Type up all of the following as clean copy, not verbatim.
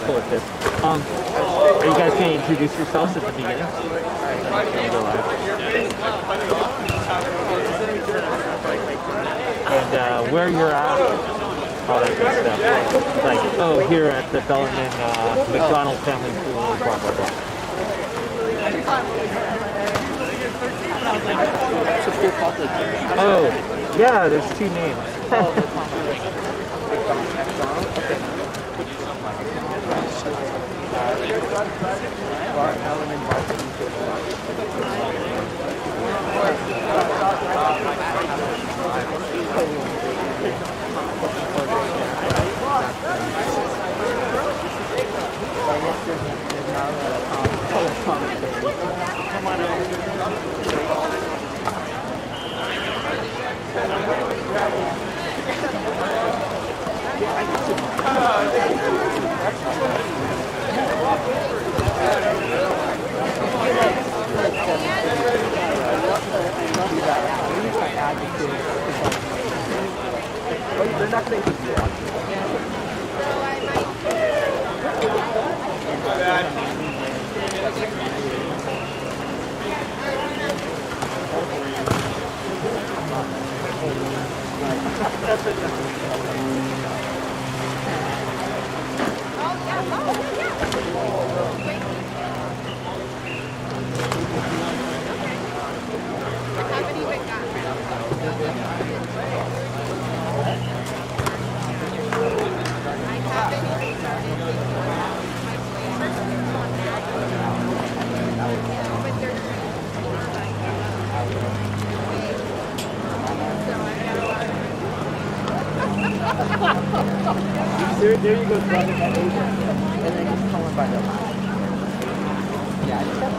cool with this. Are you guys going to introduce yourselves at the beginning? And where you're at, all that good stuff. Like, oh, here at the Bellarmine McDonald Family Pool, blah, blah, blah. Oh, yeah, there's two names. There you go, brother, that over. And then just call him by the line. Yeah, I just have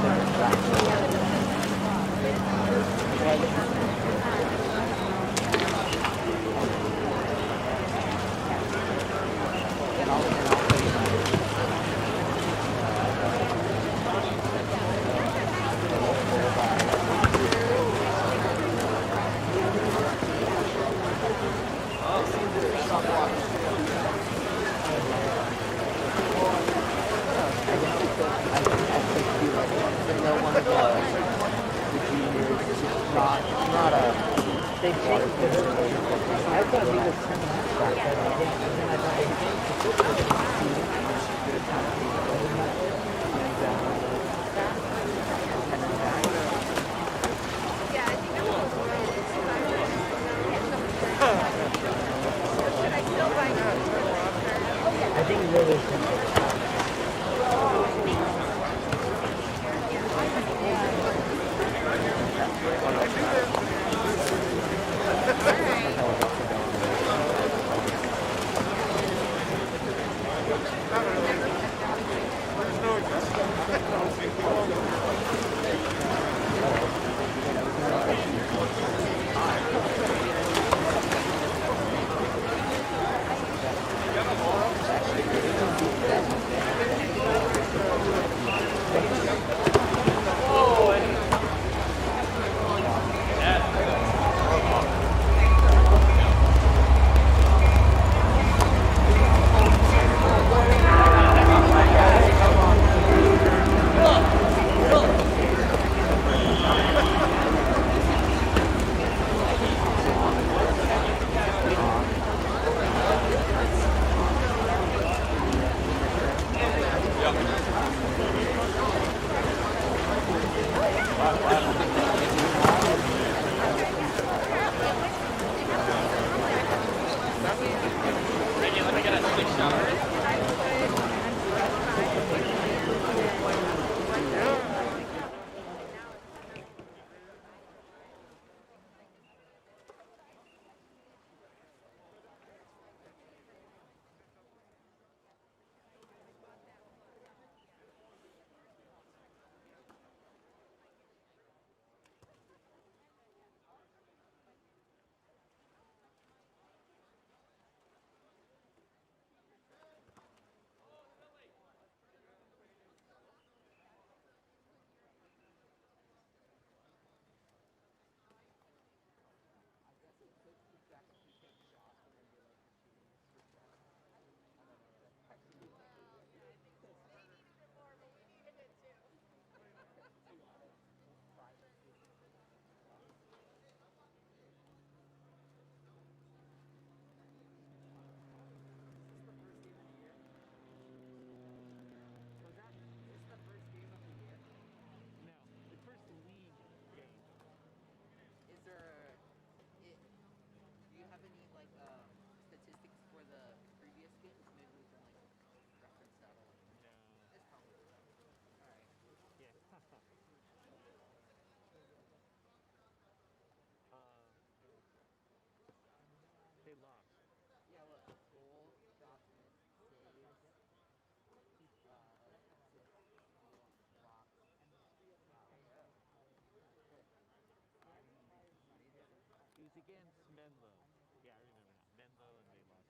against Menlo. Yeah, I remember now. Menlo and they lost.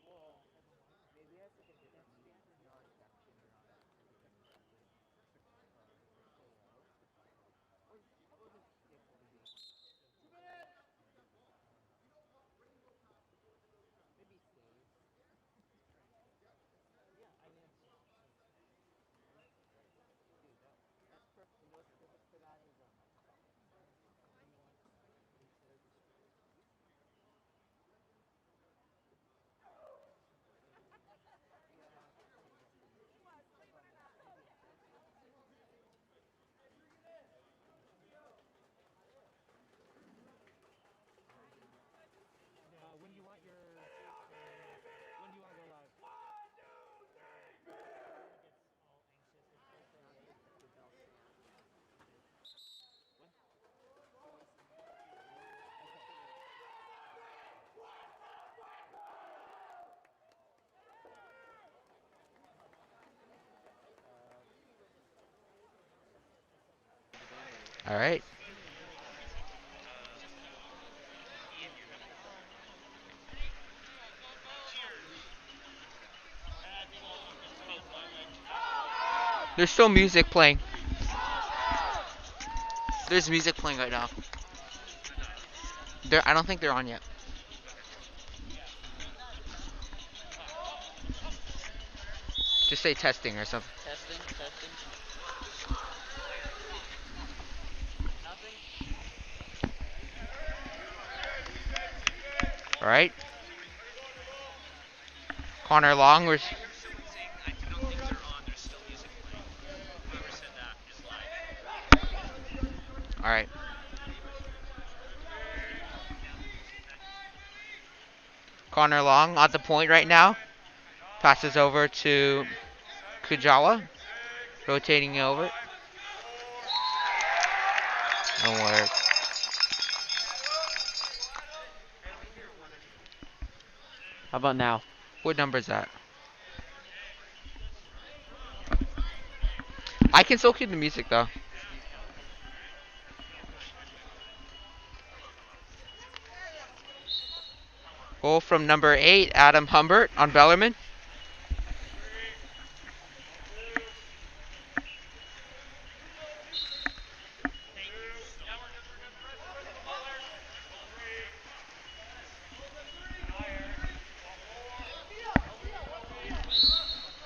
Well, maybe that's like a different league. You know, like section, you're on that different section. Polo. Or just skip league. Maybe save. Yeah, I mean, Dude, that's perfect. You know what's perfect for that is instead of just when do you want your, when do you want to go live? All right. There's still music playing. There's music playing right now. I don't think they're on yet. Just say testing or something. testing. Nothing. All right. Connor Long. All right. Connor Long at the point right now. Passes over to Kujawa. Rotating over. Don't work. How about now? What number is that? I can still keep the music though. Goal from number 8, Adam Humbert on Bellarmine.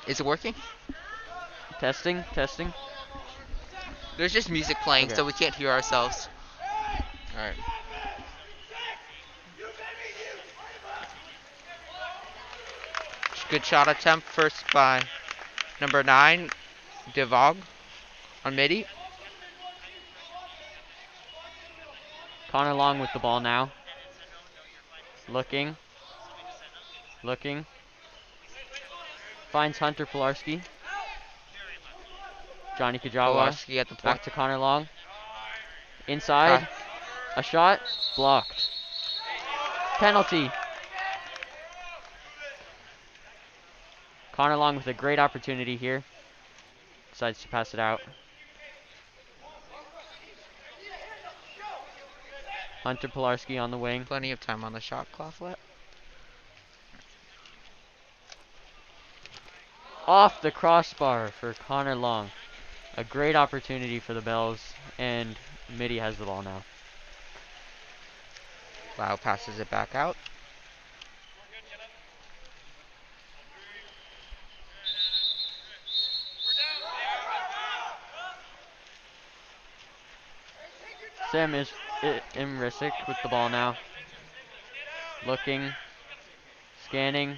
Is it working? Testing. There's just music playing, Okay. so we can't hear ourselves. All right. Good shot attempt first by number 9, Devog on Mitty. Connor Long with the ball now. Looking. Finds Hunter Pilarski. Johnny Kajawa. Pulaski at the point. Back to Connor Long. Inside. A shot. Blocked. Penalty. Connor Long with a great opportunity here. Decides to pass it out. Hunter Pilarski on the wing. Plenty of time on the shot clock left. Off the crossbar for Connor Long. A great opportunity for the Bells, and Mitty has the ball now. Lau passes it back out. Sam Imrisic with the ball now. Looking. Scanning.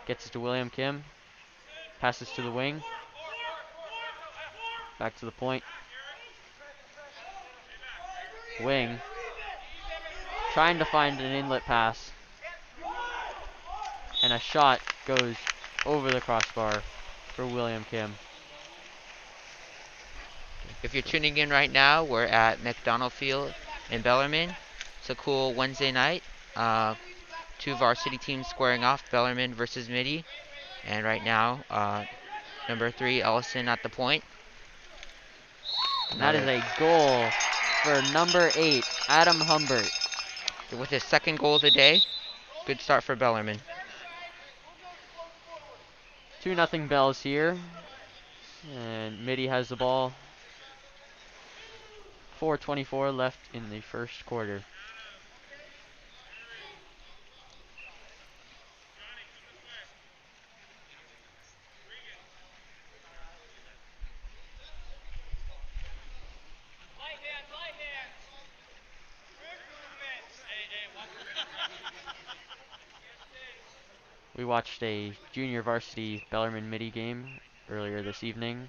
Gets it to William Kim. Passes to the wing. Back to the point. Wing. Trying to find an inlet pass. And a shot goes over the crossbar for William Kim. If you're tuning in right now, we're at McDonald Field in Bellarmine. It's a cool Wednesday night. Two varsity teams squaring off, Bellarmine versus Mitty. And right now, number 3, Ellison at the point. And that is a goal for number 8, Adam Humbert. With his second goal of the day, good start for Bellarmine. 2-0 Bells here. And Mitty has the ball. 4:24 left in the first quarter. We watched a junior varsity Bellarmine Mitty game earlier this evening,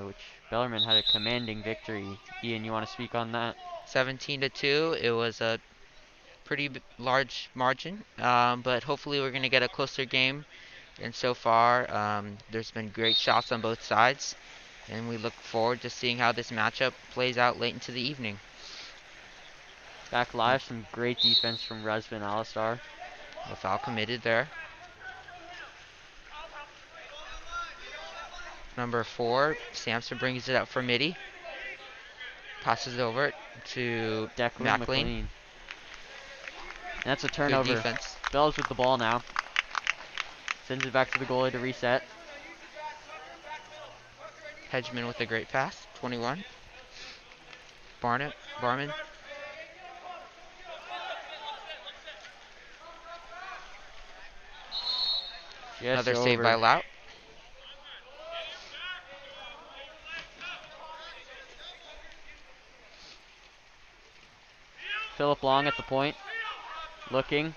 which Bellarmine had a commanding victory. Ian, you want to speak on that? 17-2. It was a pretty large margin, but hopefully we're going to get a closer game. And so far, there's been great shots on both sides, and we look forward to seeing how this matchup plays out late into the evening. Back live, some great defense from Resvin Alistar. A foul committed there. Number 4, Sampson brings it up for Mitty. Passes it over to Declan McLean. McLean. That's a Good turnover. defense. Bells with the ball now. Sends it back to the goalie to reset. Hedgeman with a great pass. 21. Barman. Another save by Lout. Philip Long at the point. Looking.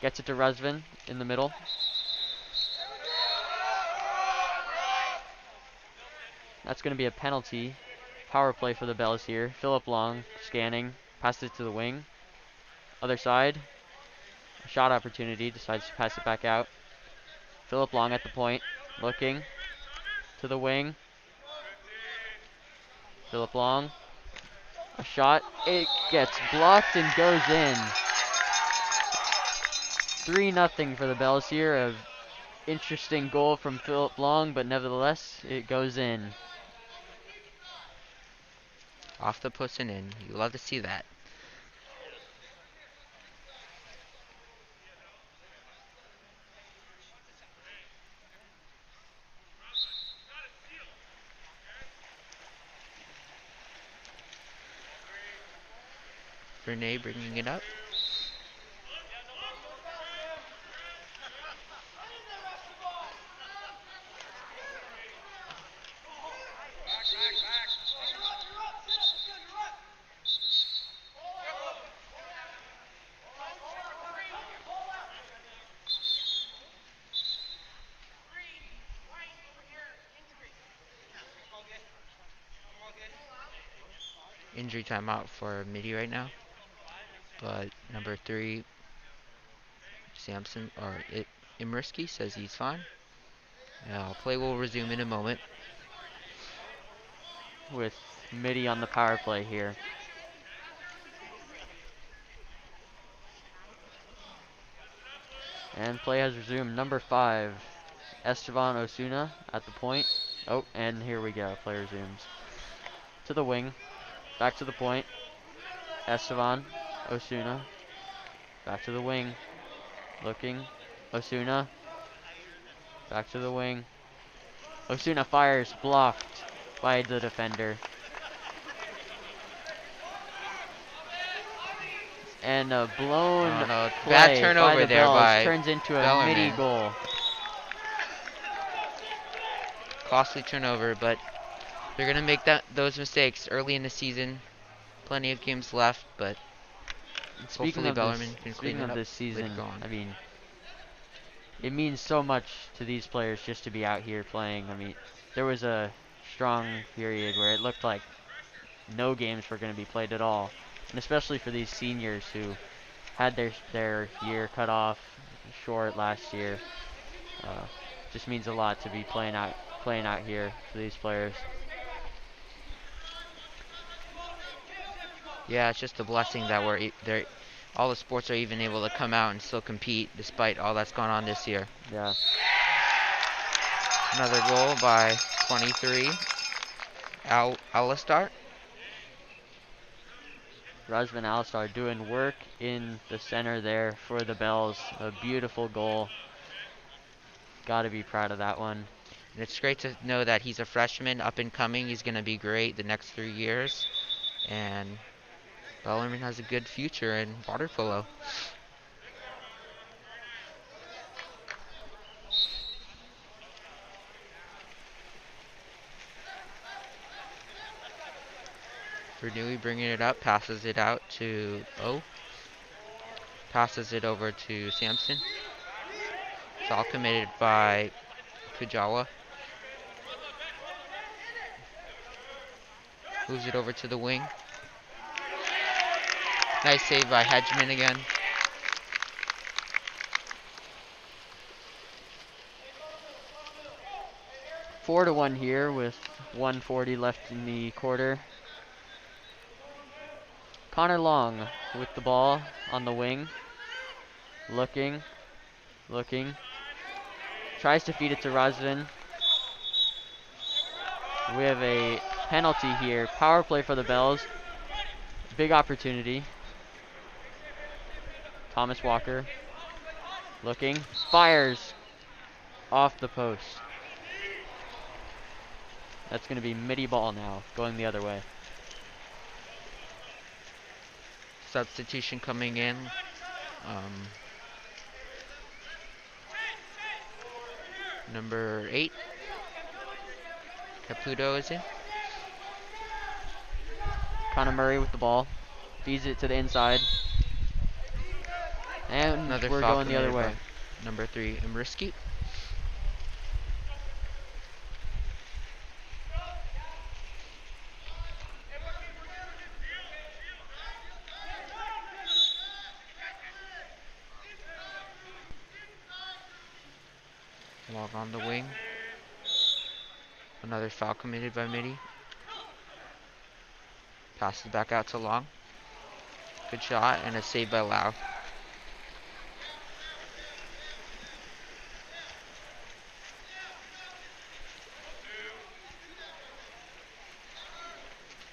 Gets it to Resvin in the middle. That's going to be a penalty. Power play for the Bells here. Philip Long scanning. Passes it to the wing. Other side. A shot opportunity. Decides to pass it back out. Philip Long at the point. Looking. To the wing. Philip Long. A shot. It gets blocked and goes in. 3-0 for the Bells here. A interesting goal from Philip Long, but nevertheless, it goes in. Off the puss and in. You love to see that. Renee bringing it up. Injury timeout for Mitty right now. But number 3, Imriski says he's fine. Play will resume in a moment. With Mitty on the power play here. And play has resumed. Number 5, Esteban Osuna at the point. Oh, and here we go. Play resumes. To the wing. Back to the point. Esteban Osuna. Back to the wing. Looking. Osuna. Back to the wing. Osuna fires. Blocked by the defender. And a blown play bad turnover by the there Bells by turns into a Bellarmine. Mitty goal. Costly turnover, but they're going to make those mistakes early in the season. Plenty of games left, but hopefully Bellarmine can clean it up this season, later on. I mean, it means so much to these players just to be out here playing. I mean, there was a strong period where it looked like no games were going to be played at all. And especially for these seniors who had their year cut off short last year. Just means a lot to be playing out here for these players. Yeah, it's just a blessing that all the sports are even able to come out and still compete despite all that's gone on this year. Yeah. Another goal by 23, Alistar. Rajvan Alistar doing work in the center there for the Bells. A beautiful goal. Gotta be proud of that one. And it's great to know that he's a freshman, up and coming. He's going to be great the next 3 years. And Bellarmine has a good future in water polo. Vernui bringing it up, passes it out to passes it over to Sampson. It's all committed by Kujawa. Moves it over to the wing. Nice save by Hedgeman again. Four to 1 here with 1:40 left in the quarter. Connor Long with the ball on the wing. Looking. Tries to feed it to Rajvan. We have a penalty here. Power play for the Bells. Big opportunity. Thomas Walker. Looking. Fires. Off the post. That's going to be Mitty ball now. Going the other way. Substitution coming in. Number 8. Caputo is in. Connor Murray with the ball. Feeds it to the inside. And Another we're foul going the other committed way. by number 3, Imriski. Long on the wing. Another foul committed by Mitty. Passes back out to Long. Good shot and a save by Lau.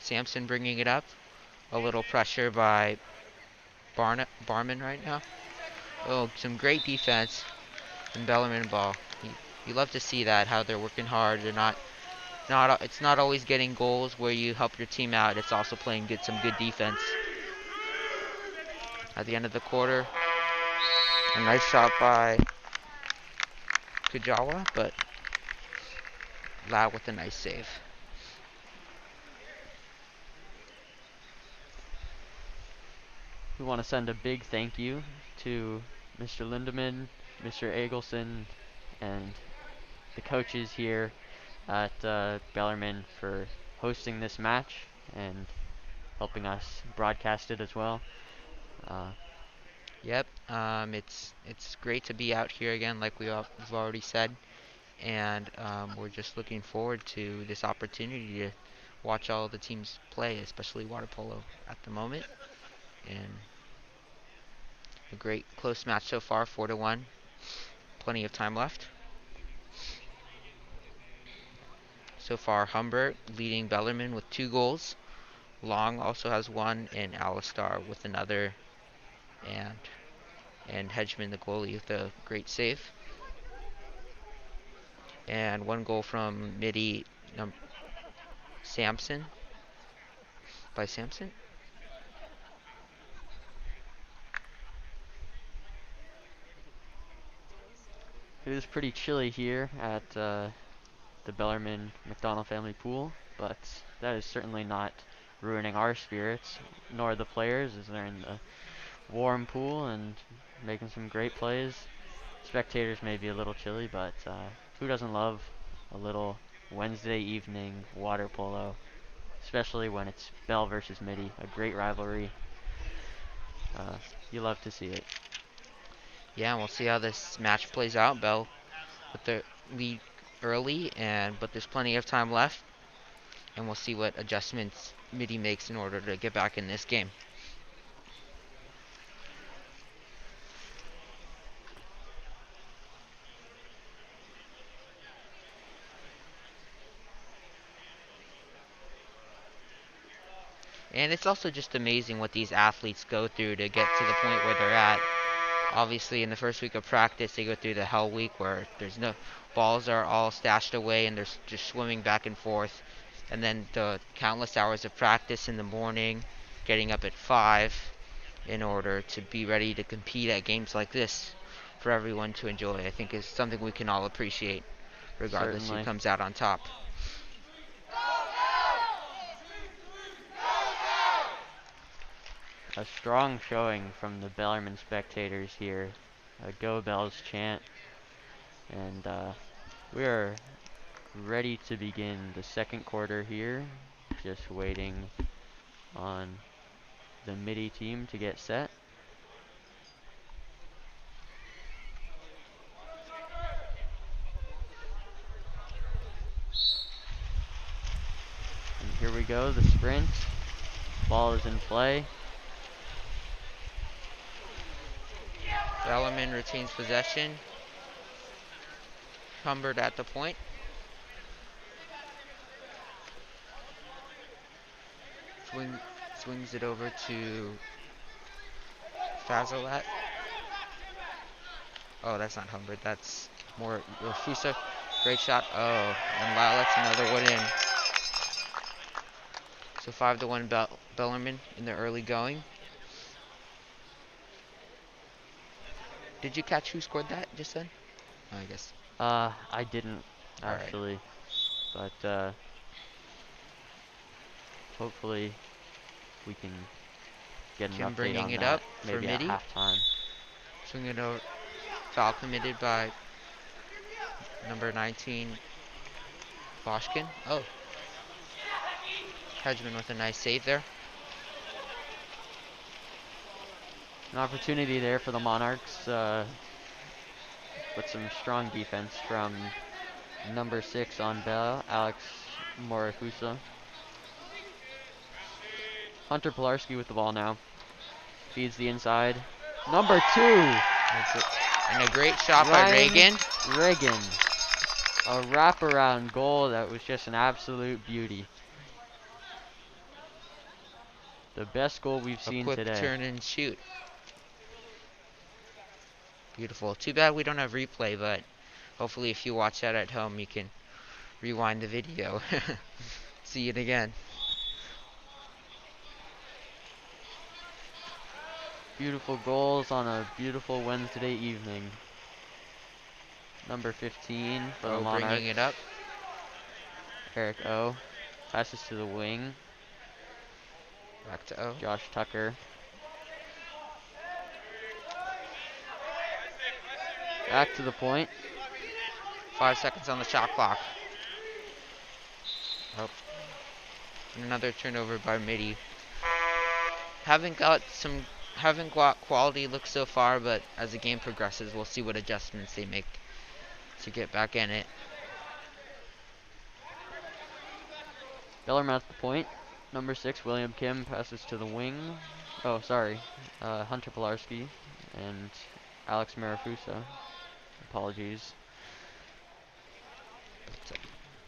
Sampson bringing it up. A little pressure by Barman right now. Oh, some great defense in Bellarmine ball. You love to see that, how they're working hard. It's not always getting goals where you help your team out. It's also playing some good defense. At the end of the quarter, a nice shot by Kujawa, but Lau with a nice save. We want to send a big thank you to Mr. Lindemann, Mr. Eggleston, and the coaches here at Bellarmine for hosting this match and helping us broadcast it as well. Yep, it's great to be out here again, like we've already said, and we're just looking forward to this opportunity to watch all the teams play, especially water polo at the moment. And a great close match so far, 4-1. Plenty of time left. So far, Humbert leading Bellarmine with 2 goals. Long also has 1, and Alistar with another, and Hedgeman, the goalie, with a great save. And 1 goal from Mitty, Sampson. By Sampson. It is pretty chilly here at the Bellarmine McDonald family pool, but that is certainly not ruining our spirits, nor the players, as they're in the warm pool and making some great plays. Spectators may be a little chilly, but who doesn't love a little Wednesday evening water polo, especially when it's Bell versus Mitty, a great rivalry. You love to see it. Yeah, and we'll see how this match plays out. Bell with the lead early, but there's plenty of time left, and we'll see what adjustments Mitty makes in order to get back in this game. And it's also just amazing what these athletes go through to get to the point where they're at. Obviously, in the first week of practice, they go through the hell week where there's no balls are all stashed away and they're just swimming back and forth. And then the countless hours of practice in the morning, getting up at 5 in order to be ready to compete at games like this for everyone to enjoy, I think is something we can all appreciate, regardless who Certainly. comes out on top. A strong showing from the Bellarmine spectators here. A Go Bells chant. And we are ready to begin the second quarter here. Just waiting on the Mitty team to get set. And here we go, the sprint. Ball is in play. Bellarmine retains possession. Humbert at the point. Swings it over to Fazolat. Oh, that's not Humbert. That's more Rafusa. Great shot. Oh, and Lau lets another one in. So 5-1 Bellarmine in the early going. Did you catch who scored that just then? Oh, I guess. I didn't All right. actually, but hopefully we can get an Kim update bringing on it that up for maybe at Mitty. halftime. Swing it over. Foul committed by number 19, Boschkin. Oh. Hedgeman with a nice save there. An opportunity there for the Monarchs with some strong defense from number 6 on Bell, Alex Morafusa. Hunter Pilarski with the ball now. Feeds the inside. Number 2! And a great shot by Reagan. Reagan. A wraparound goal that was just an absolute beauty. The best goal we've seen A quick today. turn and shoot. Beautiful. Too bad we don't have replay, but hopefully if you watch that at home, you can rewind the video. See it again. Beautiful goals on a beautiful Wednesday evening. Number 15 for the Monarchs. Bringing it up. Eric O. Passes to the wing. Back to O. Josh Tucker. Back to the point. 5 seconds on the shot clock. Oh. Another turnover by Mitty. Haven't got quality looks so far, but as the game progresses, we'll see what adjustments they make to get back in it. Bellarmine at the point. Number 6, William Kim, passes to the wing. Oh, sorry. Hunter Pilarski and Alex Marafusa. Apologies.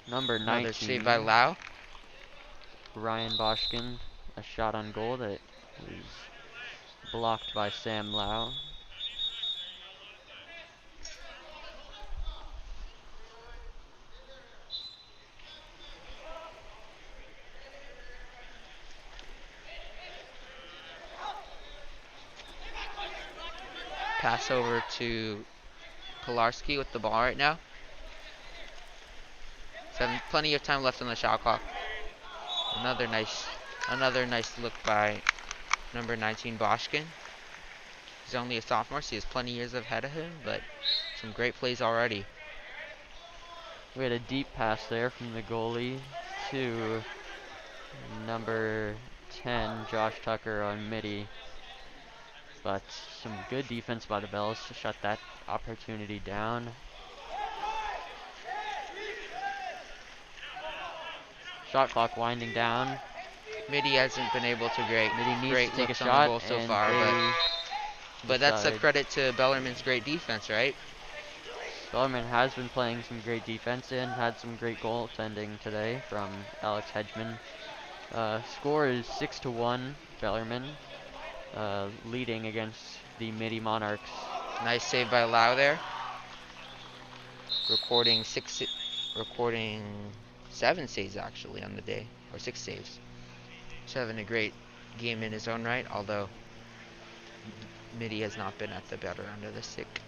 Number 19. Another save by Lau. Ryan Boschkin. A shot on goal that was blocked by Sam Lau. Pass over to Pilarski with the ball right now. Plenty of time left on the shot clock. Another nice look by number 19 Boschkin. He's only a sophomore, so he has plenty of years ahead of him, but some great plays already. We had a deep pass there from the goalie to number 10, Josh Tucker on Mitty. But some good defense by the Bells to shut that opportunity down. Shot clock winding down. Mitty hasn't been able to Mitty needs to take a looks on shot the goal so and far, but that's a decide. credit to Bellarmine's great defense, right? Bellarmine has been playing some great defense and had some great goaltending today from Alex Hedgeman Score is 6-1, Bellarmine, leading against the Mitty Monarchs. Nice save by Lau there. Recording 7 saves actually on the day, or 6 saves. He's having a great game in his own right, although Mitty has not been at the better end of the stick.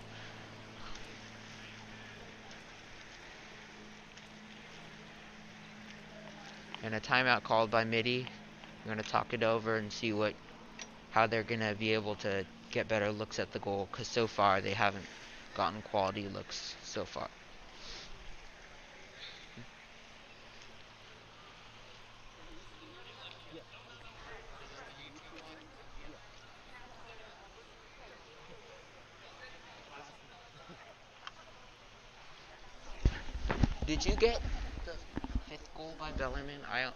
And a timeout called by Mitty. We're going to talk it over and see how they're going to be able to get better looks at the goal, because so far they haven't gotten quality looks so far. Did you get the 5th goal by Bellarmine? I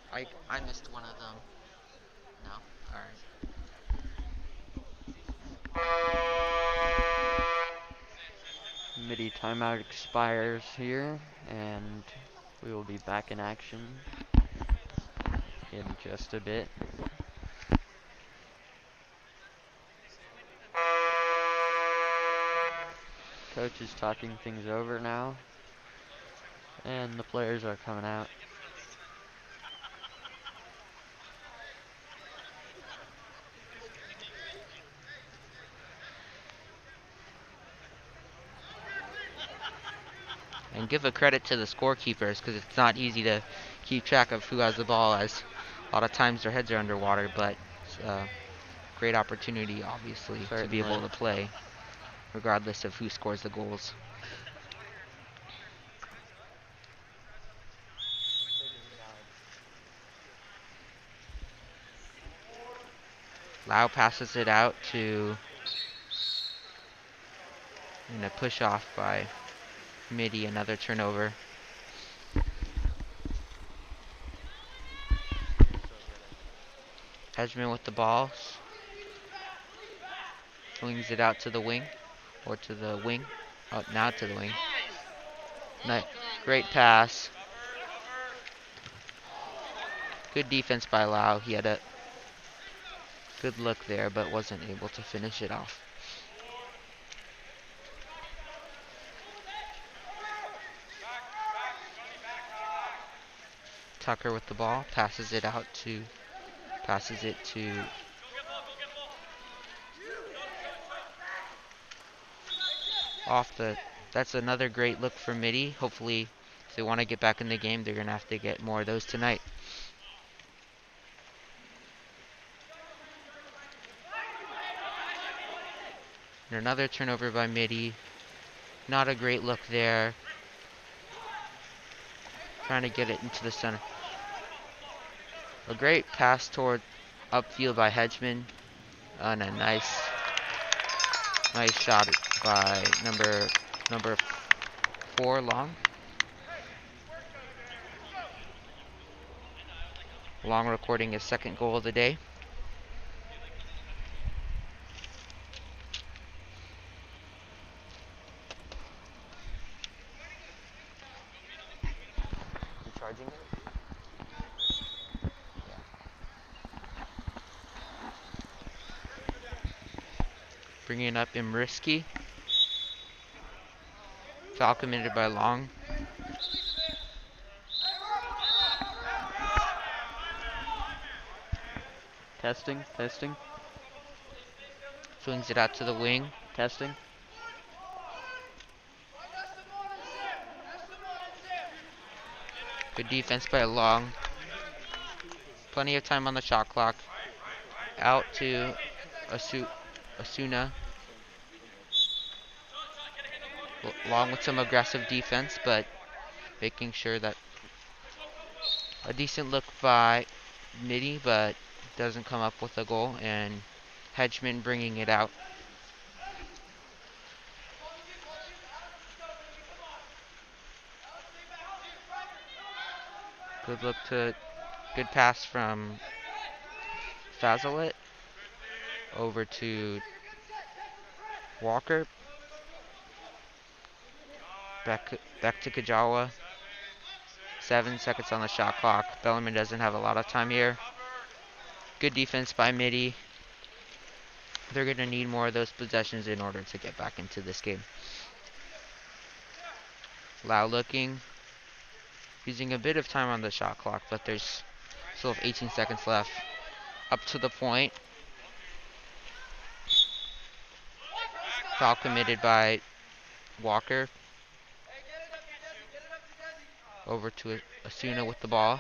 missed one of them. No? Alright. Mitty timeout expires here, and we will be back in action in just a bit. Coach is talking things over now, and the players are coming out. And give a credit to the scorekeepers, because it's not easy to keep track of who has the ball, as a lot of times their heads are underwater, but it's a great opportunity, obviously, to be able to play, regardless of who scores the goals. Lau passes it out to, and a push off by Mitty, another turnover. Hedgeman with the ball. Swings it out to the wing, or to the wing. Oh, now to the wing. Great pass. Good defense by Lau. He had a good look there, but wasn't able to finish it off. Tucker with the ball, passes it to that's another great look for Mitty. Hopefully, if they want to get back in the game, they're going to have to get more of those tonight. And another turnover by Mitty. Not a great look there. Trying to get it into the center. A great pass toward upfield by Hedgeman. And a nice shot by number 4, Long. Long recording his 2nd goal of the day. Charging it? Bringing up Imriski. Foul committed by Long. Testing. Swings it out to the wing. Testing. Good defense by Long. Plenty of time on the shot clock. Out to Osuna. Long with some aggressive defense, but making sure that a decent look by Mitty, but doesn't come up with a goal, and Hedgeman bringing it out. Good pass from Fazelet over to Walker. Back to Kajawa. 7 seconds on the shot clock. Bellarmine doesn't have a lot of time here. Good defense by Mitty. They're going to need more of those possessions in order to get back into this game. Lau looking. Using a bit of time on the shot clock, but there's still have 18 seconds left. Up to the point. Foul committed by Walker. Over to Asuna with the ball.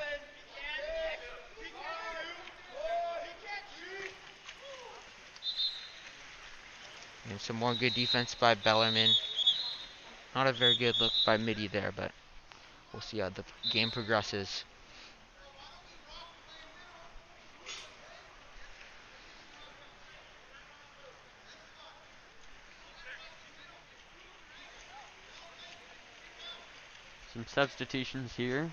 And some more good defense by Bellarmine. Not a very good look by Mitty there, but we'll see how the game progresses. Some substitutions here.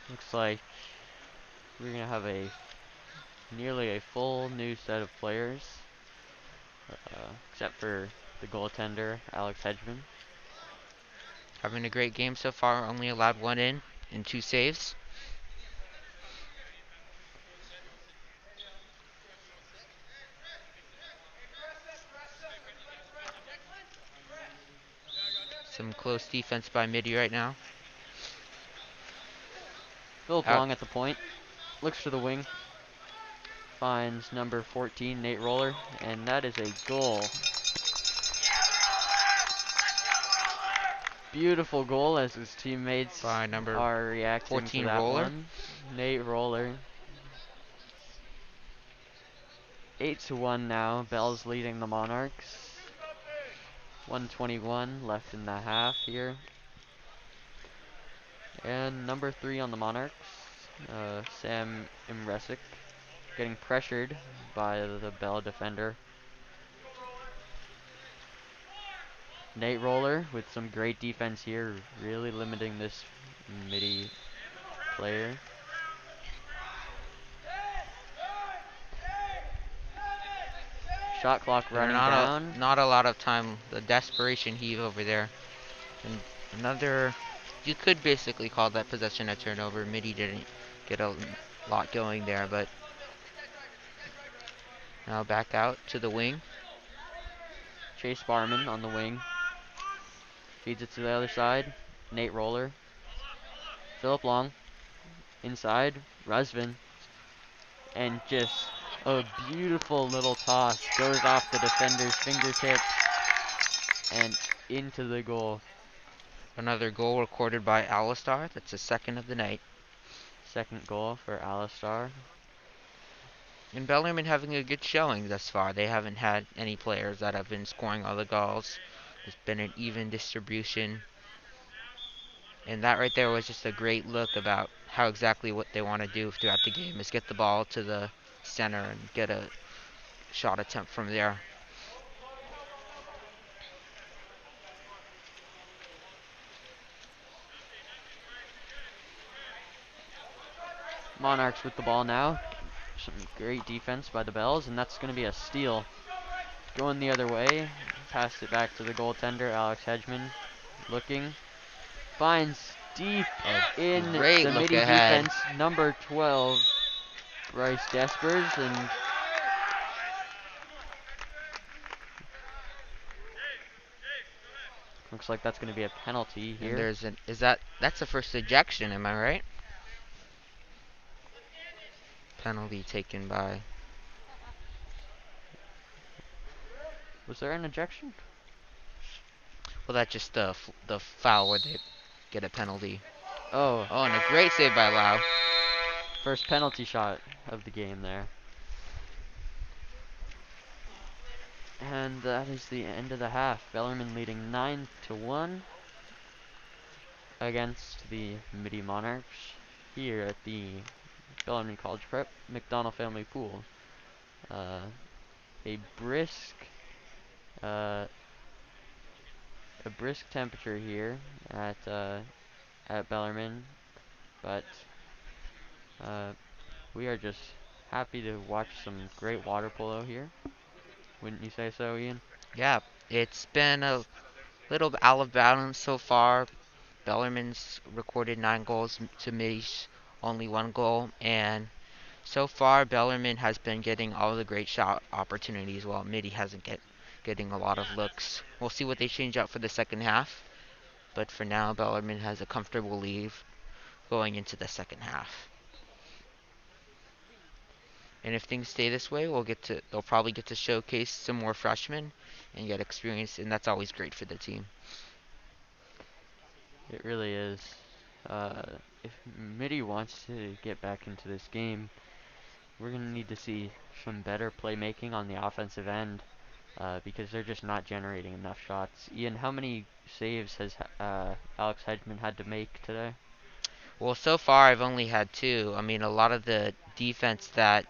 Looks like we're gonna have nearly a full new set of players, except for the goaltender Alex Hedgeman. Having a great game so far. Only allowed one in and 2 saves. Some close defense by Mitty right now. Philip Out. Long at the point, looks to the wing, finds number 14 Nate Roller, and that is a goal. Beautiful goal as his teammates By number are reacting 14 to that Roller. one. Nate Roller. 8-1 now. Bell's leading the Monarchs. 1:21 left in the half here. And number 3 on the Monarchs, Sam Imresic, getting pressured by the Bell defender. Nate Roller with some great defense here, really limiting this Mitty player. Shot clock running down. Not a lot of time. The desperation heave over there. And another, you could basically call that possession a turnover. Mitty didn't get a lot going there, but now back out to the wing. Chase Barman on the wing. Feeds it to the other side. Nate Roller. Philip Long. Inside. Rusvin. And just a beautiful little toss. Goes off the defender's fingertips and into the goal. Another goal recorded by Alistar. That's the second of the night. Second goal for Alistar. And Bellarmine having a good showing thus far. They haven't had any players that have been scoring all the goals. There's been an even distribution. And that right there was just a great look about how exactly what they want to do throughout the game is get the ball to the center and get a shot attempt from there. Monarchs with the ball now. Some great defense by the Bells, and that's going to be a steal. Going the other way. Passed it back to the goaltender, Alex Hedgeman. Looking. Finds deep in the Great look Mitty ahead. defense, number 12, Bryce Despers, and looks like that's going to be a penalty here. And there's an that's the first ejection, am I right? Penalty taken by. Was there an ejection? Well, that's just the foul where they get a penalty. Oh, Oh, and a great save by Lau. first penalty shot of the game there. And that is the end of the half. Bellarmine leading 9-1 against the Mitty Monarchs here at the Bellarmine College Prep McDonald Family Pool. A brisk temperature here at Bellarmine, but we are just happy to watch some great water polo here. Wouldn't you say so, Ian? Yeah, it's been a little out of balance so far. Bellarmine's recorded 9 goals to Mitty's only one goal, and so far Bellarmine has been getting all the great shot opportunities while Mitty hasn't getting a lot of looks. We'll see what they change up for the second half, but for now Bellarmine has a comfortable lead going into the second half. And if things stay this way, they'll probably get to showcase some more freshmen and get experience, and that's always great for the team. It really is. Uh, if Mitty wants to get back into this game, we're going to need to see some better playmaking on the offensive end because they're just not generating enough shots. Ian, how many saves has Alex Hedgeman had to make today? Well, so far I've only had two. I mean, a lot of the defense that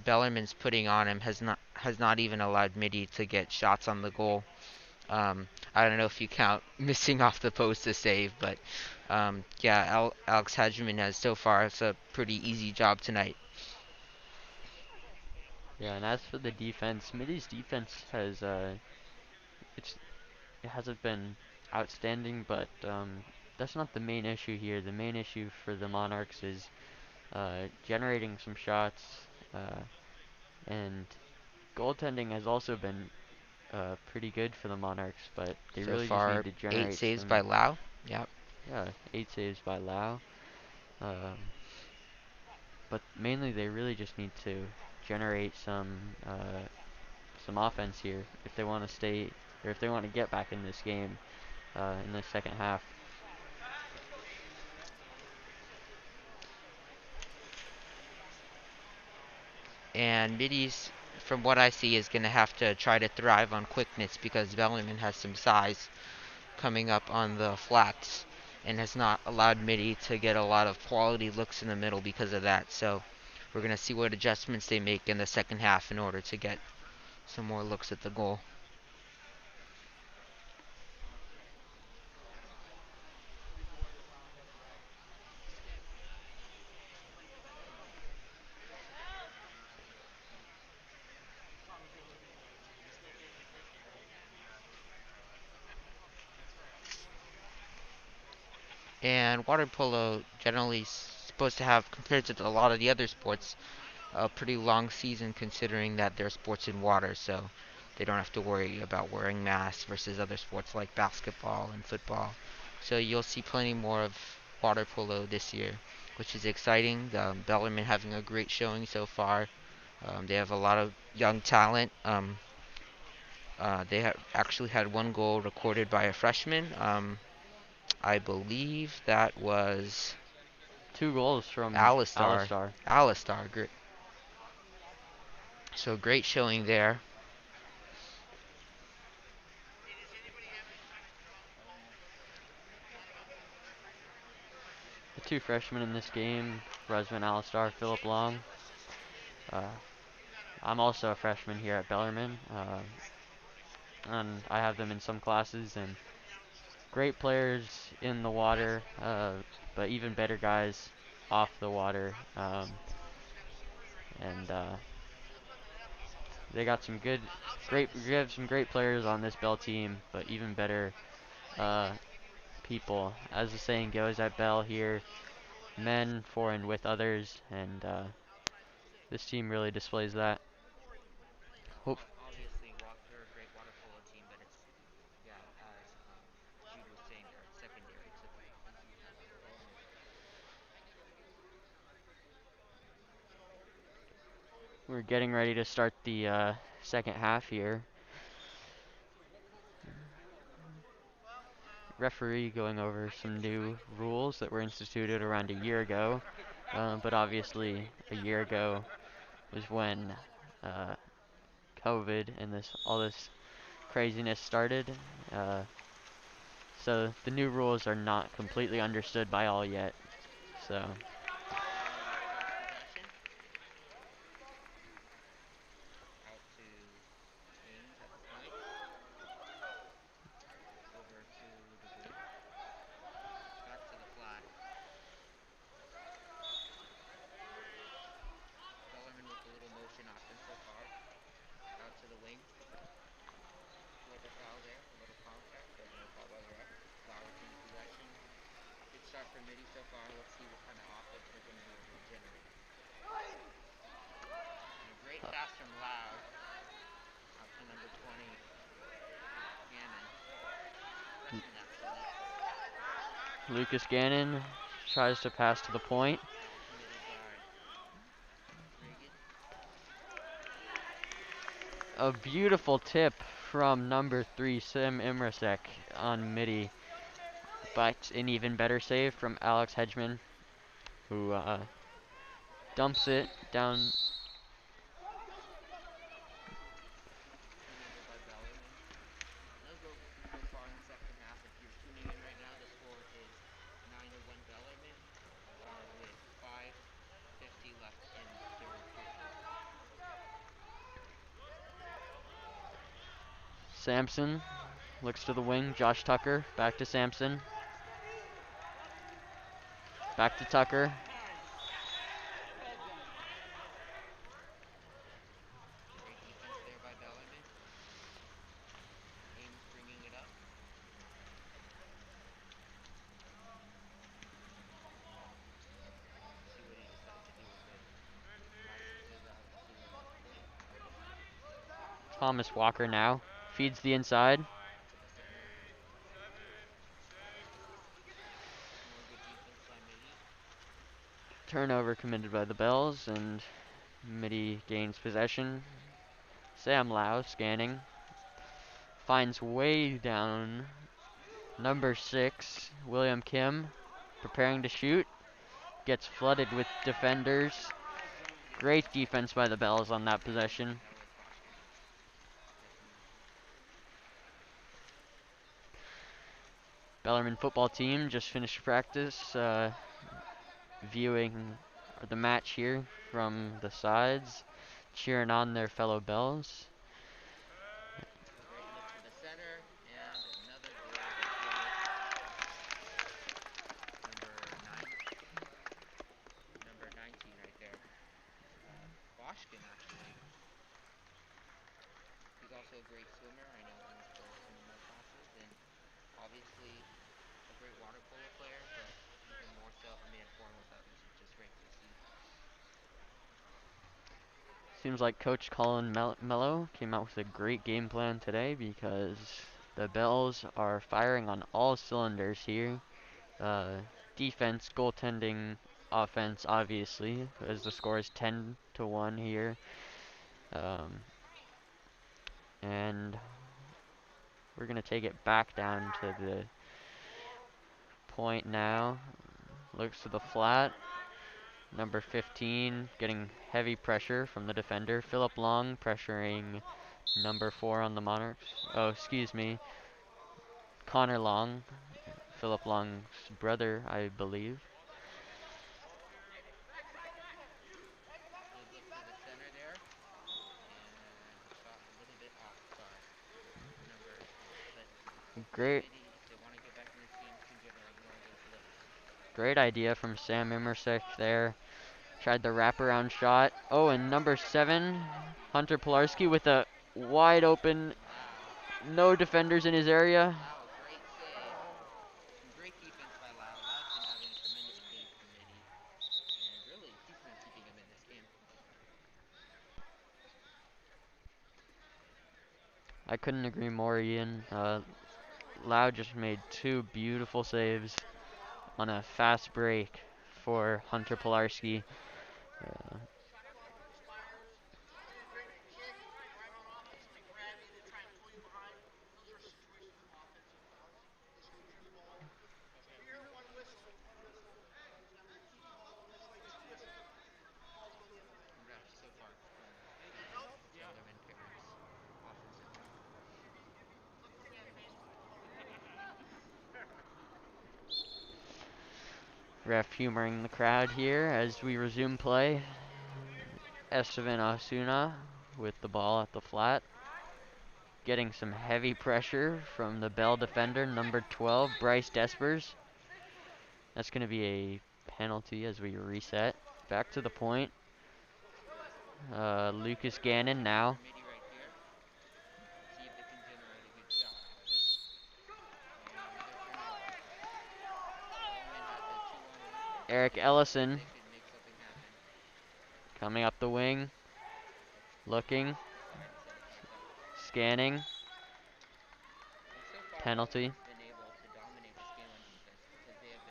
Bellarmine's putting on him has not even allowed Mitty to get shots on the goal. I don't know if you count missing off the post to save, but yeah, Alex Hedgeman has so far. It's a pretty easy job tonight. Yeah, and as for the defense, Mitty's defense has it's it hasn't been outstanding, but that's not the main issue here. The main issue for the Monarchs is generating some shots, uh, and goaltending has also been pretty good for the Monarchs, but they So really just need far, to 8 generate saves by some. Lau. Yep. Yeah, 8 saves by Lau. Um, but mainly they really just need to generate some offense here if they want to stay or if they want to get back in this game in the second half. And Mitty's, from what I see, is going to have to try to thrive on quickness because Bellarmine has some size coming up on the flats and has not allowed Mitty to get a lot of quality looks in the middle because of that. So we're going to see what adjustments they make in the second half in order to get some more looks at the goal. And water polo generally supposed to have, compared to a lot of the other sports, a pretty long season considering that they're sports in water, so they don't have to worry about wearing masks versus other sports like basketball and football. So you'll see plenty more of water polo this year, which is exciting. Bellarmine having a great showing so far. They have a lot of young talent. They have actually had one goal recorded by a freshman. I believe that was 2 goals from Alistar. Alistar. Alistar, great. So great showing there. The 2 freshmen in this game, Resman Alistar, Philip Long. Uh, I'm also a freshman here at Bellarmine, and I have them in some classes, and great players in the water, but even better guys off the water. And they got we have some great players on this Bell team, but even better uh, people. As the saying goes at Bell here, men for and with others, and this team really displays that. Hope Obviously, they're a great water polo team, but it's, yeah, as Jude was saying there, it's secondary to the we're getting ready to start the second half here. Referee going over some new rules that were instituted around a year ago, but obviously a year ago was when uh, COVID and this all this craziness started. Uh, so the new rules are not completely understood by all yet. So out to Ames at the point, over to the wing, back to the flat. Bellarmine with a little motion offense so far, out to the wing. With a foul there, a little contact, but no call by the ref. Flower retains possession. Good start for Mitty so far. Let's see what kind of offense Lucas Gannon tries to pass to the point. Committed by Reagan. A beautiful tip from number 3, Sim Imrasek on Mitty. But an even better save from Alex Hedgeman, who dumps it down. Turnover by Bellarmine. They'll go so far in the second half. If you're tuning in right now, the score is 9-1 Bellarmine, with 5:50 left in third period. Sampson looks to the wing. Josh Tucker back to Sampson. Back to Tucker. Great defense there by Bellarmine. Ames bringing it up. See what he decides to do with it. Passes it out to Polo. Thomas Walker now feeds the inside. To the center. More good defense by Mitty. Turnover committed by the Bells, and Mitty gains possession. Sam Lau scanning. Finds way down number 6, William Kim, preparing to shoot. Gets flooded with defenders. Great defense by the Bells on that possession. That was Boschkin. Definitely. Bellarmine football team just finished practice, viewing the match here from the sides, cheering on their fellow Bells. Great look to the center, and another goal recorded. Number 19 right there. Boschkin, actually. He's also a great swimmer. I know him for some of my classes, and obviously a great water polo player, but even more so a man for with others, which is great to see. Seems like Coach Colin Mello came out with a great game plan today, because the Bells are firing on all cylinders here. Defense, goaltending, offense, obviously, as the score is 10-1 here. And we're going to take it back down to the point now. Looks to the flat. Number 15 getting heavy pressure from the defender. Philip Long pressuring number 4 on the Monarchs. Oh, excuse me. Connor Long. Philip Long's brother, I believe. Good look to the center there, and shot a little bit off. Sorry, number 12. But hopefully Great. Mitty, if they want to get back in this game, can generate more of those looks. Great idea from Sam Immersek there. Tried the wraparound shot. Oh, and number 7, Hunter Pilarski with a wide open, Lau. no defenders in his area. Lau, great save. Some great defense by Lau. Lau's been having a tremendous game for Mitty. And really, he's been keeping him in this game. I couldn't agree more, Ian. Lau just made 2 beautiful saves on a fast break for Hunter Pilarski. Uh, Congrats so far from the Bellarmine parents. Offensive team. Ref humoring the crowd here as we resume play. Estevan Osuna with the ball at the flat. Getting some heavy pressure from the Bell defender, number 12, Bryce Despers. That's going to be a penalty as we reset. Back to the point. Lucas Gannon now. For Mitty right here. See if they can generate a good shot out of it. And another turnover. Bellarmine has a 2-on-1. Eric See Ellison if they could make something happen. coming up the wing. Looking. Trying to set up inside. Scanning. And so far, Penalty. Bellarmine's been able to dominate this game on defense because they have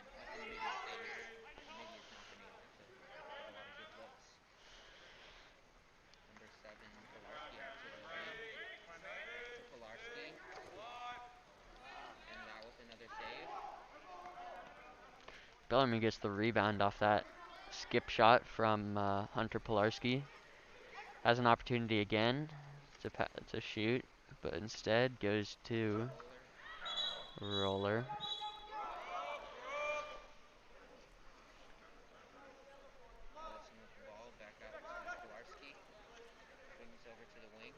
Bellarmine gets the rebound off that skip shot from Hunter Pilarski. Has an opportunity again to shoot, but instead goes to Roller. Ellison with the ball, back out to Pilarski. Swings over to the wing.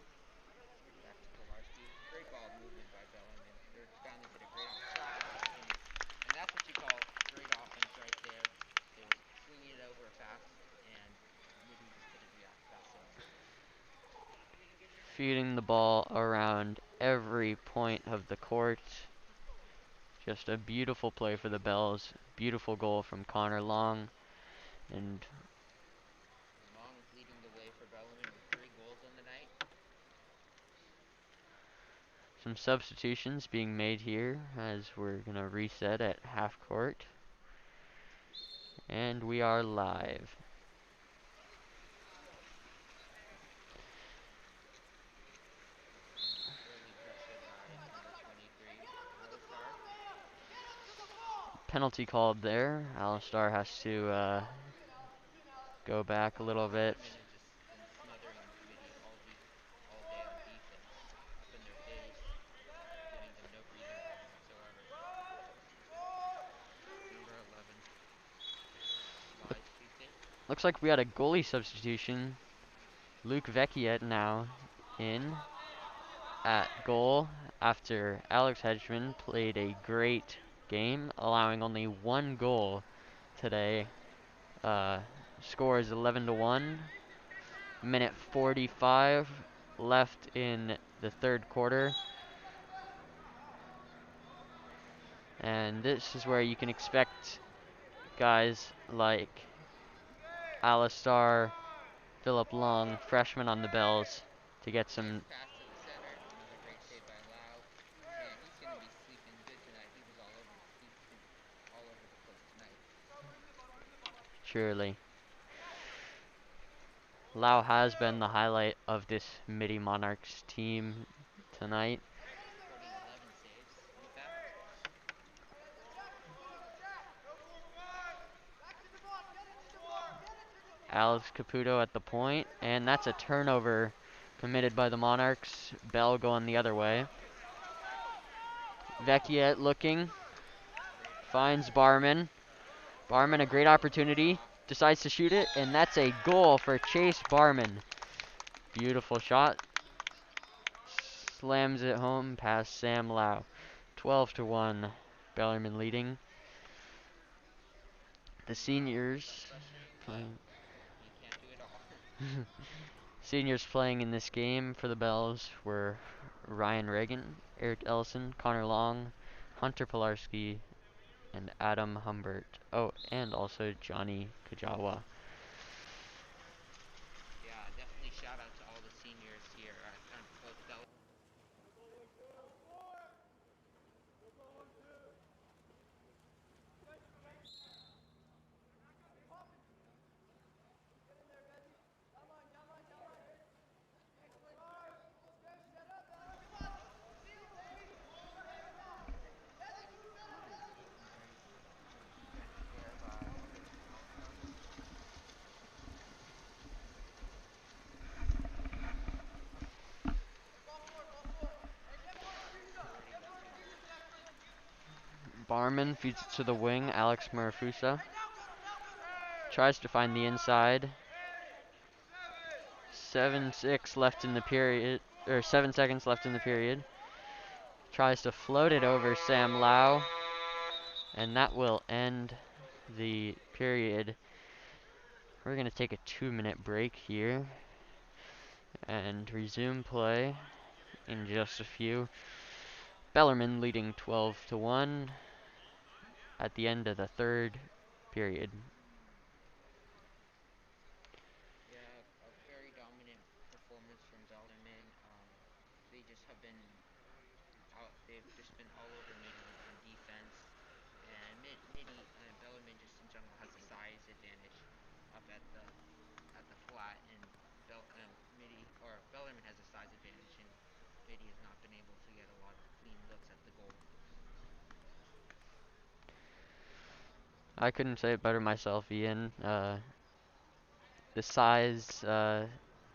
Back to Pilarski. Great ball movement by Bellarmine. Their Scoundrels did a great shot opportunity. And that's what you call great offense right there. They were swinging it over fast, and Mitty just couldn't react fast enough. Feeding the ball around every point of the court. Just a beautiful play for the Bells. Beautiful goal from Connor Long. And Long leading the way for Bellarmine with 3 goals on the night. some substitutions being made here as we're going to reset at half court. And we are live. Early pressure by number 23, Alistar. Penalty called there. Alistar has to go back a little bit. Bellarmine has just been smothering Mitty all day on defense, up in their face, giving them no breathing room whatsoever. Number 11. Slides, Tuesday. Looks like we had a goalie substitution. Luke Vecchiet now in at goal after Alex Hedgeman played a great game, allowing only 1 goal today. Score is 11-1. Minute 45 left in the 3rd quarter. And this is where you can expect guys like Alistar, Philip Long, freshman on the Bells, to get some. Pass to the center. Another great save by Lau. Man, he's going to be sleeping good tonight. He's been all over the place tonight. Surely. Lau has been the highlight of this Mitty Monarchs team tonight. Recording 11 saves, in fact. Alex Caputo at the point, and that's a turnover committed by the Monarchs. Bell going the other way. Vecchiet looking, finds Barman. Barman, a great opportunity, decides to shoot it, and that's a goal for Chase Barman. Beautiful shot. Slams it home past Sam Lau. 12-1, Bellarmine leading. The seniors playing. You can't do it all. Seniors playing in this game for the Bells were Ryan Reagan, Eric Ellison, Connor Long, Hunter Pilarski, and Adam Humbert. Oh, and also Johnny Kajawa. Yeah, definitely shout out to all the seniors here at both Bell. Barman feeds it to the wing, Alex Marafusa. Tries to find the inside. 7-6 left in the period, or 7 seconds left in the period. Tries to float it over Sam Lau, and that will end the period. We're going to take a 2-minute break here and resume play in just a few. Bellarmine leading 12-1 at the end of the 3rd period. Yeah, a very dominant performance from Bellarmine. They just have been they've just been all over Mitty on defense. And Mitty, Bellarmine just in general has a size advantage up at the flat, and Mitty or Bellarmine has a size advantage, and Mitty has not been able to get a lot of clean looks at the goal. I couldn't say it better myself, Ian. The size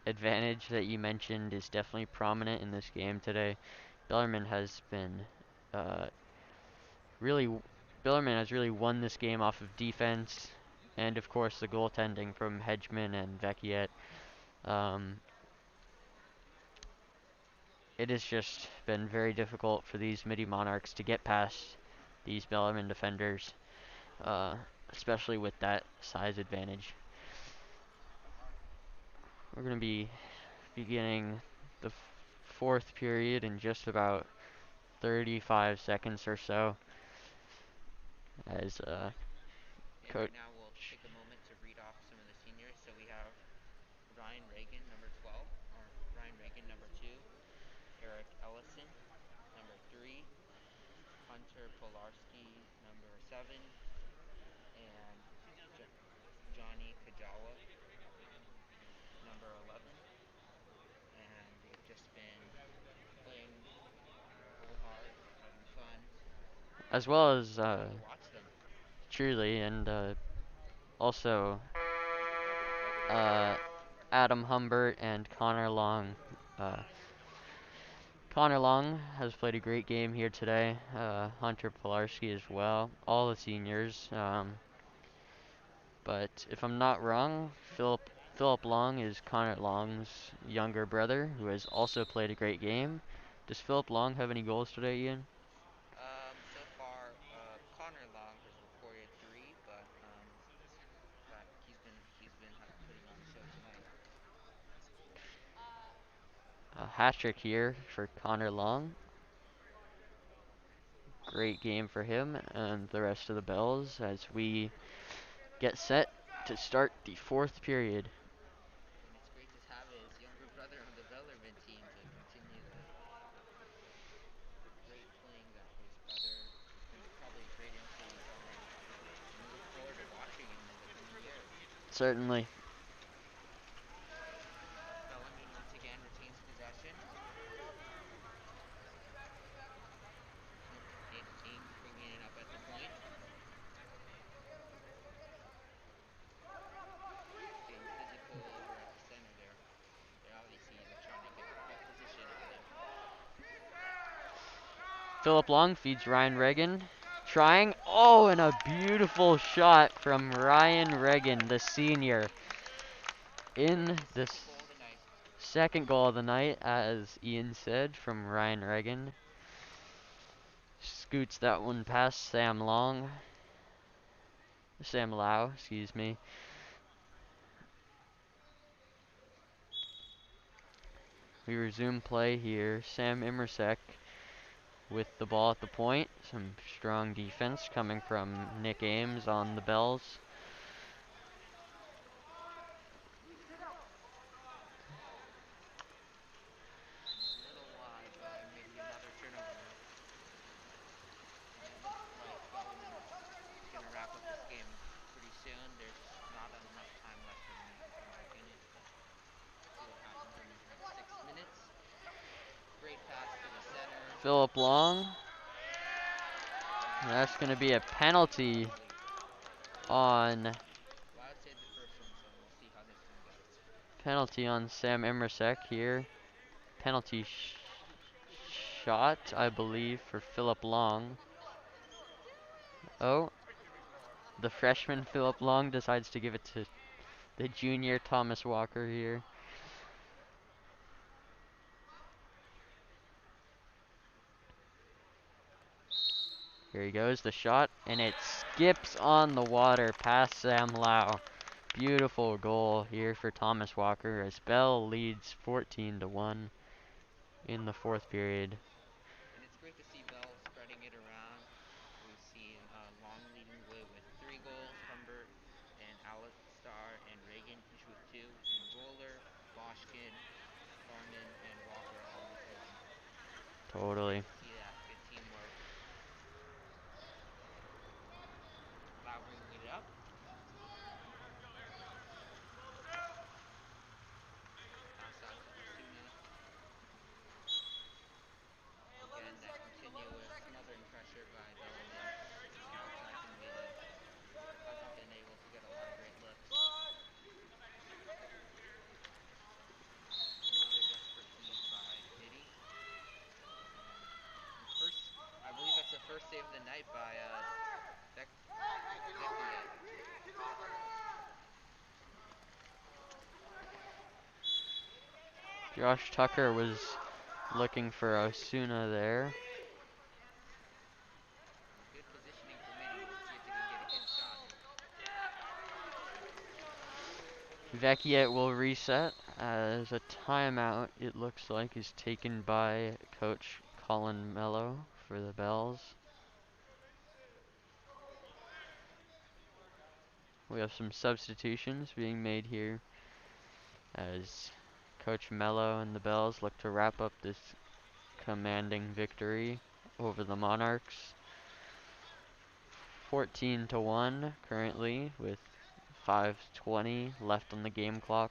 advantage that you mentioned is definitely prominent in this game today. Bellarmine has been uh, really, Bellarmine has really won this game off of defense, and of course the goaltending from Hedgeman and Vecchiet. Um, it has just been very difficult for these Mitty Monarchs to get past these Bellarmine defenders, uh, especially with that size advantage. We're going to be beginning the fourth period in just about 35 seconds or so as And coach. right now we'll take a moment to read off some of the seniors. So we have Ryan Reagan, number 12, or Ryan Reagan, number 2, Eric Ellison, number 3, Hunter Polarski, number 7, and Johnny Kajawa, number 11. And they've just been playing full hard, having fun. As well as Fun to watch them. truly, and also uh, Adam Humbert and Connor Long. Uh, Connor Long has played a great game here today. Hunter Polarski as well. All the seniors. But if I'm not wrong, Philip Long is Connor Long's younger brother, who has also played a great game. Does Philip Long have any goals today, Ian? So far, Connor Long has reported 3, but he's been putting on a show tonight. A hat trick here for Connor Long. Great game for him and the rest of the Bells as we get set to start the fourth period. And it's great to have his younger brother on the Bellarmine team to continue the great playing that his brother has been probably a great influence on him. And we look forward to watching him in the coming years. Certainly. Bellarmine once again retains possession. Ames bringing it up at the point. Being physical over at the center there. They're obviously trying to get position out there. Philip Long feeds Ryan Reagan. Trying. Oh, and a beautiful shot from Ryan Reagan, the senior. In the second goal of the night, as Ian said, from Ryan Reagan. Scoots that one past Sam Long. Sam Lau, excuse me. We resume play here. Sam Immersek with the ball at the point. Some strong defense coming from Nick Ames on the Bells. A little wide by Mitty, another turnover. And it looks like Bellarmine is going to wrap up this game pretty soon. There's not enough time left for them to come back in it, but see what happens in these next 6 minutes. Great pass to the center. Philip Long. That's going to be a penalty on Well, I'd say the first one, so we'll see how this one goes. Sam Immersek here. Penalty shot, I believe, for Philip Long. Oh, the freshman Philip Long decides to give it to the junior Thomas Walker here. Here he goes, the shot, and it skips on the water past Sam Lau. Beautiful goal here for Thomas Walker as Bell leads 14-1 in the fourth period. And it's great to see Bell spreading it around. We've seen Long leading the way with 3 goals, Humbert and Alistar and Reagan each with 2, and Roller, Boschkin, Thornton, and Walker all with 1. Totally. Great to see that. Good teamwork. Lau bringing it up. Pass out to Osuna. Again, that continuous smothering pressure by Bellarmine counterattacking Mitty. night by Vecchiet. Josh Tucker was looking for Osuna there. Good positioning for Mitty. We'll see if they can get a good shot. Vecchiet will reset as a timeout, it looks like, is taken by Coach Colin Mello for the Bells. We have some substitutions being made here as Coach Mello and the Bells look to wrap up this commanding victory over the Monarchs. 14-1 currently with 5:20 left on the game clock.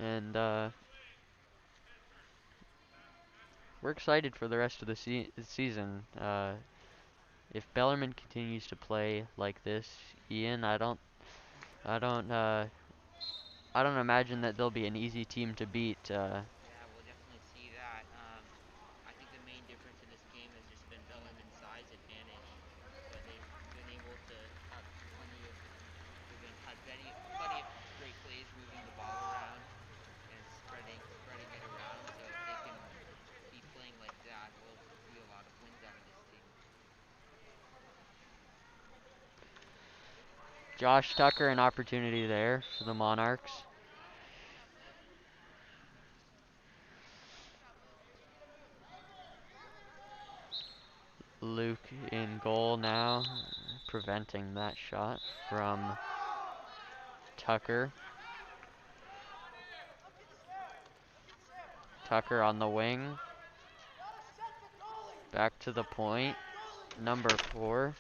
And we're excited for the rest of the season. If Bellarmine continues to play like this, Ian, I don't, uh, I don't imagine that they'll be an easy team to beat. Yeah, we'll definitely see that. I think the main difference in this game has just been Bellarmine's size advantage, but they've been able to have had plenty of great plays moving the ball around and spreading it around. So if they can keep playing like that, we'll see a lot of wins out of this team. Josh Tucker, an opportunity there for the Monarchs. Luke in goal now, preventing that shot from Tucker. Tucker on the wing. Back to the point. Number 4. We'll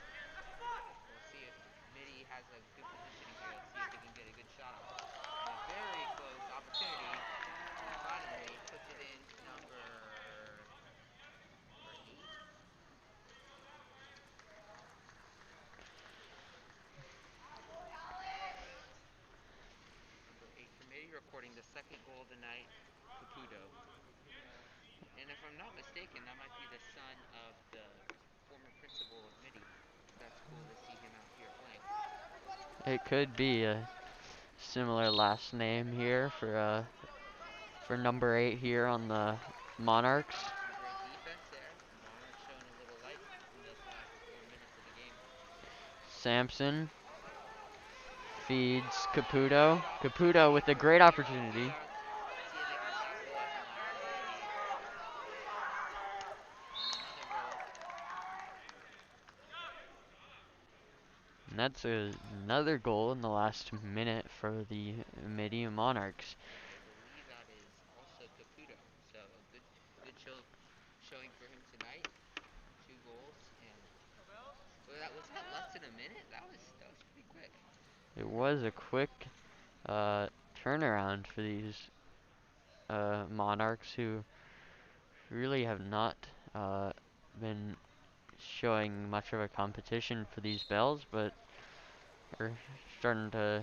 see if Mitty has a good positioning here. Let's see if they can get a good shot off. And a very close opportunity. And finally puts it in number 8. Number 8 for Mitty, recording the second goal of the night, Caputo. And if I'm not mistaken, that might be the son of the former principal of Mitty. That's cool to see him out here playing. It could be a similar last name here for number 8 here on the Monarchs. Some great defense there. Monarchs showing a little life in this last 4 minutes of the game. Sampson feeds Caputo. Caputo with a great opportunity. See if they can capitalize on the opportunity. And another goal. And that's another goal in the last minute for the Mitty Monarchs. And I believe that is also Caputo. So a good showing for him tonight. 2 goals and was that less than a minute? That was pretty quick. It was a quick turnaround for these Monarchs who really have not been showing much of a competition for these Bells, but are starting to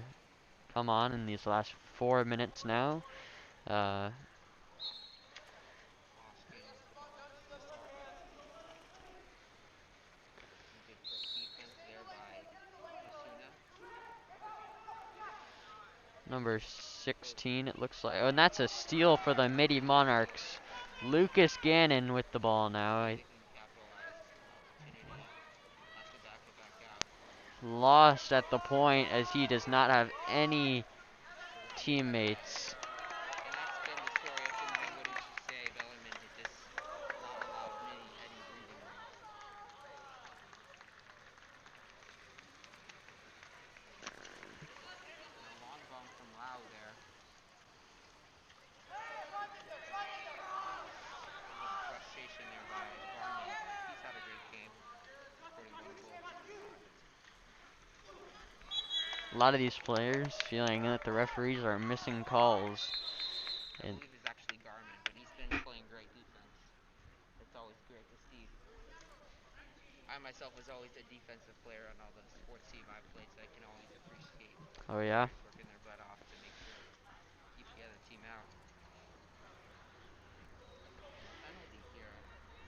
come on in these last 4 minutes now. Austin with the ball. Some good defense there by Osuna. Number 16, it looks like. Oh, and that's a steal for the Mitty Monarchs. Lucas Gannon with the ball now. See if they can capitalize on the opportunity. Knocks it back out. Lost at the point as he does not have any teammates. And that's been the story of tonight, wouldn't you say? Bellarmine has just not allowed Mitty any breathing room. And a long bump from Lau there. A little frustration there by Barney. He's had a great game, scoring 1 goal. A lot of these players feeling that the referees are missing calls. I believe it's actually Garmin, but he's been playing great defense. It's always great to see. I myself was always a defensive player on all the sports team I played, so I can always appreciate Oh yeah? players working their butt off to make sure keep the other team out. And a penalty here, I believe.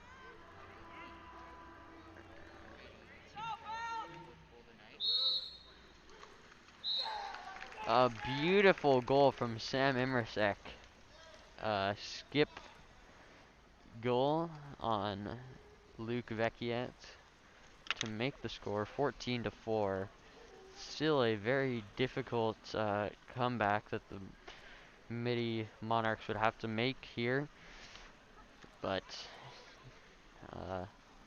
A beautiful goal from Sam Imrasek. Skip goal on Luke Vecchiet to make the score 14-4. Still a very difficult comeback that the Mitty Monarchs would have to make here, but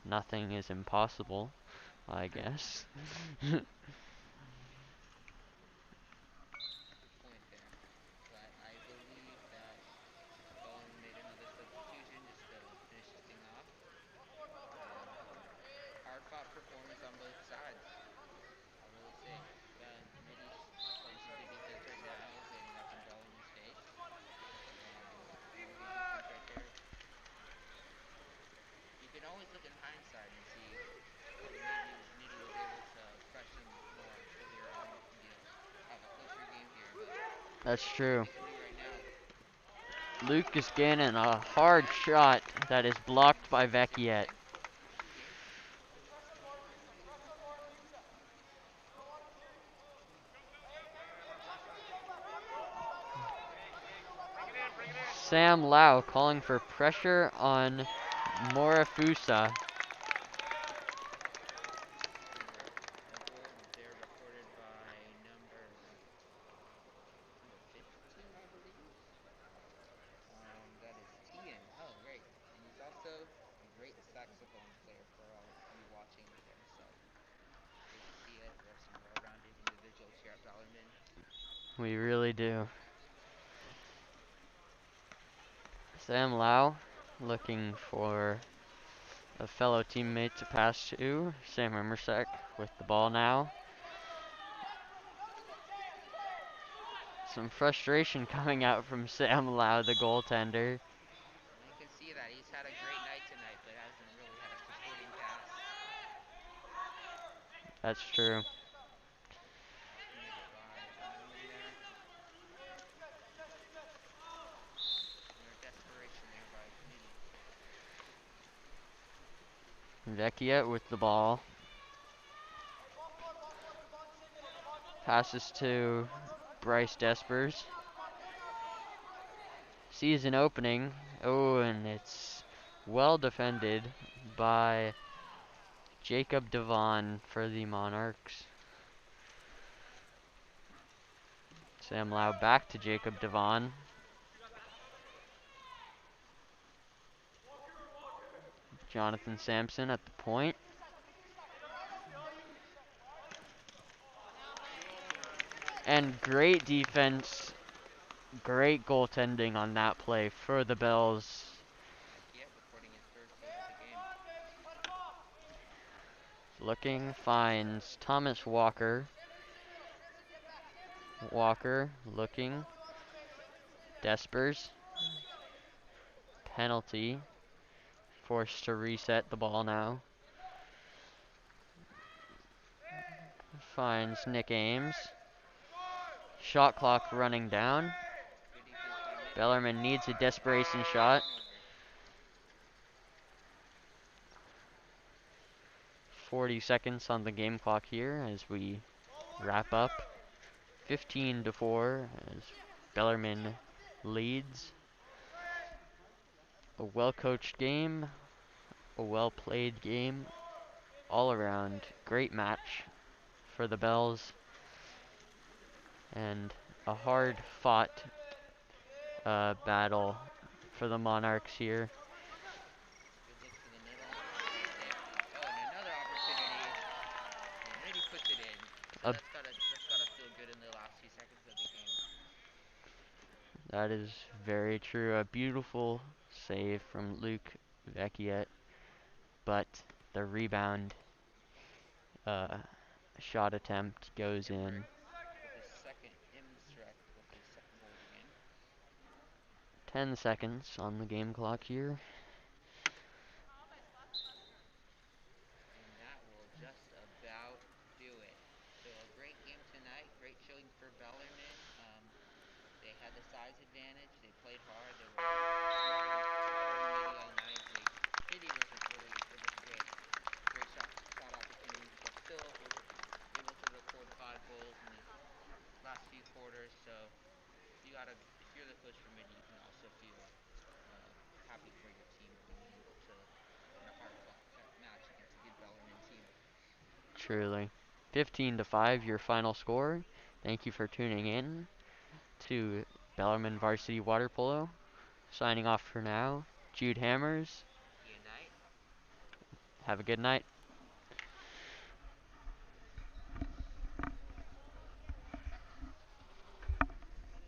nothing is impossible, I guess. Point there. But I believe that Bellarmine made another substitution just to finish this thing off. And hard fought performance on both sides, I'll really say. Mitty's playing some good defense right now, getting up in Bellarmine's face. And really good defense right there. You can always look in hindsight and see whether maybe Mitty was able to press him more earlier on, have a closer game here. But That's I true. think Mitty right now, Luke is getting a hard shot that is blocked by Vecchiet. Sam Lau calling for pressure on Morafusa. a goal there recorded by number 15, I believe. That is Tian. Oh, great. And he's also a great saxophone player for all you watching out there. So great to see it. We have some well-rounded individuals here at Bellarmine. We really do. Sam Lau looking for a fellow teammate to pass to. Sam Imrasek with the ball now. Some frustration coming out from Sam Lau, the goaltender. And you can see that he's had a great night tonight, but hasn't really had a concluding pass. That's true. Committed by Bellarmine there. Another desperation there by Mitty. Vecchiet with the ball. Passes to Bryce Despers. Sees an opening. Oh, and it's well defended by Jacob Devon for the Monarchs. Sam Lau back to Jacob Devon. Jonathan Sampson at the point. And great defense, great goaltending on that play for the Bells. Vecchiet recording his third save of the game. Looking, finds Thomas Walker. Walker looking. Despers. Penalty. Forced to reset the ball now. Finds Nick Ames. Shot clock running down. Good defense by Mitty. Bellarmine needs a desperation shot. Turnover. 40 seconds on the game clock here as we wrap up. 15-4 as Bellarmine leads. A well-coached game, a well-played game, all around great match for the Bells, and a hard-fought battle for the Monarchs here. Good look to the middle. Safety. Oh, and another opportunity. And Mitty puts it in. So A- that's gotta feel good in the last few seconds of the game. That is very true. A beautiful save from Luke Vecchiet, but the rebound shot attempt goes in. With his second Imstrek with his second goal of the game. 10 seconds on the game clock here. And that will just about do it. So a great game tonight. Great showing for Bellarmine. They had the size advantage. They played hard. They were smothering Mitty all night. Mitty wasn't really able to get great shot opportunities, but still was able to record 5 goals in the last few quarters. gotta, if you're the coach for Mitty, you can also feel happy for your team being able to in a hard-fought match against a good Bellarmine team. Truly. 15-5, your final score. Thank you for tuning in to Bellarmine Varsity Water Polo. Signing off for now, Jude Hammers. Good night. Have a good night.